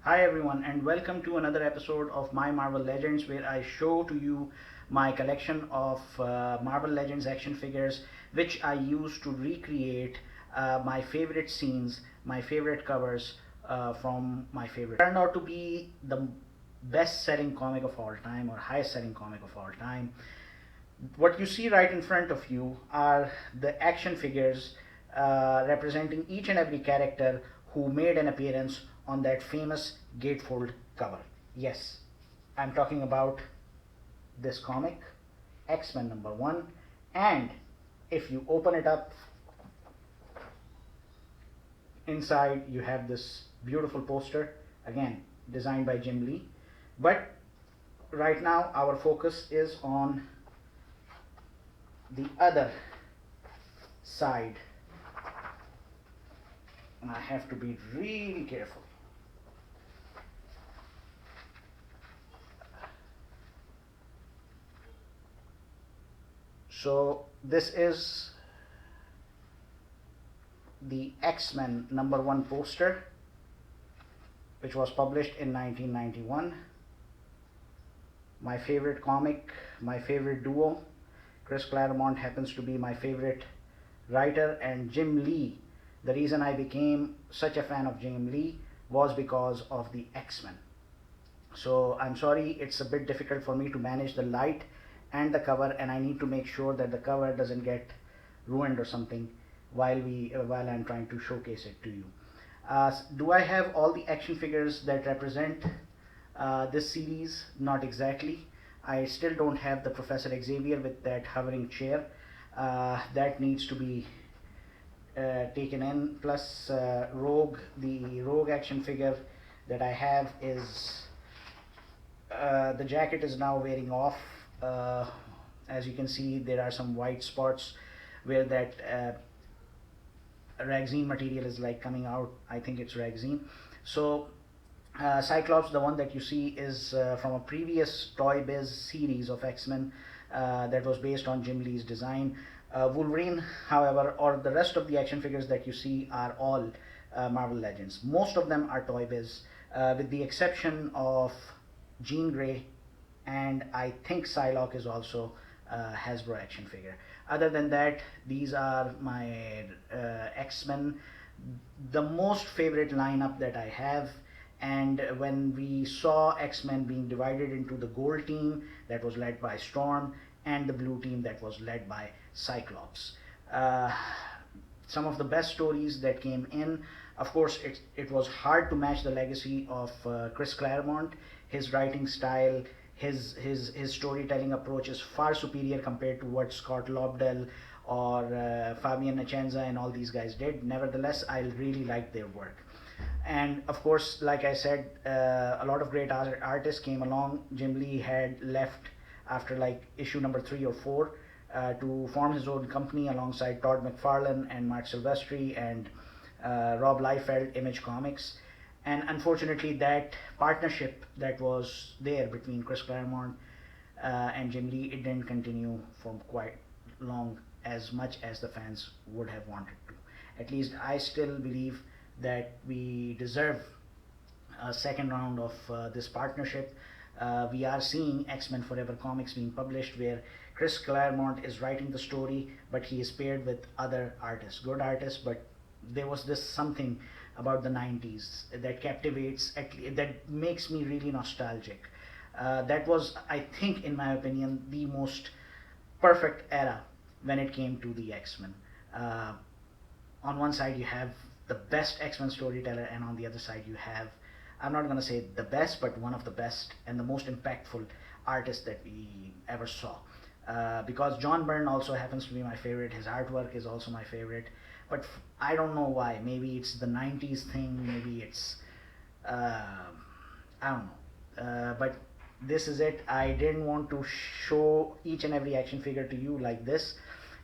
Hi everyone and welcome to another episode of My Marvel Legends, where I show to you my collection of Marvel Legends action figures which I use to recreate my favorite scenes, my favorite covers from my favorite. Turned out to be the best selling comic of all time, or highest selling comic of all time. What you see right in front of you are the action figures representing each and every character who made an appearance on that famous Gatefold cover. Yes, I'm talking about this comic, X-Men #1, and if you open it up, inside you have this beautiful poster, again designed by Jim Lee. But right now our focus is on the other side, and I have to be really careful. So this is the X-Men #1 poster, which was published in 1991. My favorite comic, my favorite duo. Chris Claremont happens to be my favorite writer, and Jim Lee, the reason I became such a fan of Jim Lee was because of the X-Men. So I'm sorry, it's a bit difficult for me to manage the light and the cover, and I need to make sure that the cover doesn't get ruined or something while I'm trying to showcase it to you. Do I have all the action figures that represent this series? Not exactly. I still don't have the Professor Xavier with that hovering chair. That needs to be taken in. Plus Rogue, the Rogue action figure that I have is the jacket is now wearing off. As you can see, there are some white spots where that ragzine material is like coming out. I think it's ragzine. So Cyclops, the one that you see, is from a previous Toy Biz series of X-Men that was based on Jim Lee's design. Wolverine, however, or the rest of the action figures that you see are all Marvel Legends. Most of them are Toy Biz, with the exception of Jean Grey, and I think Psylocke is also Hasbro action figure. Other than that, these are my X-Men, the most favorite lineup that I have. And when we saw X-Men being divided into the gold team that was led by Storm and the blue team that was led by Cyclops, some of the best stories that came in. Of course, it was hard to match the legacy of Chris Claremont. His writing style, his storytelling approach is far superior compared to what Scott Lobdell or Fabian Nicieza and all these guys did. Nevertheless, I really liked their work. And of course, like I said, a lot of great artists came along. Jim Lee had left after like issue number 3 or 4 to form his own company alongside Todd McFarlane and Mark Silvestri and Rob Liefeld, Image Comics. And unfortunately, that partnership that was there between Chris Claremont and Jim Lee, it didn't continue for quite long, as much as the fans would have wanted to. At least I still believe that we deserve a second round of this partnership. We are seeing X-Men Forever comics being published, where Chris Claremont is writing the story, but he is paired with other artists, good artists. But there was this something about the 90s that captivates, that makes me really nostalgic. That was, I think, in my opinion, the most perfect era when it came to the X-Men. On one side you have the best X-Men storyteller, and on the other side you have, I'm not going to say the best, but one of the best and the most impactful artist that we ever saw. Because John Byrne also happens to be my favorite. His artwork is also my favorite. But I don't know why. Maybe it's the 90s thing. Maybe it's, I don't know. But this is it. I didn't want to show each and every action figure to you like this.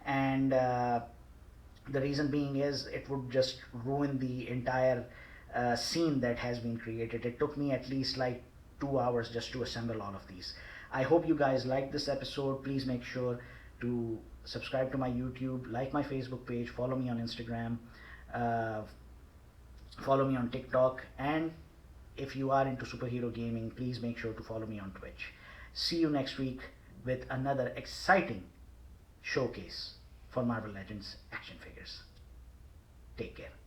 And the reason being is it would just ruin the entire scene that has been created. It took me at least like 2 hours just to assemble all of these. I hope you guys like this episode. Please make sure to subscribe to my YouTube, like my Facebook page, follow me on Instagram, follow me on TikTok, and if you are into superhero gaming, please make sure to follow me on Twitch. See you next week with another exciting showcase for Marvel Legends action figures. Take care.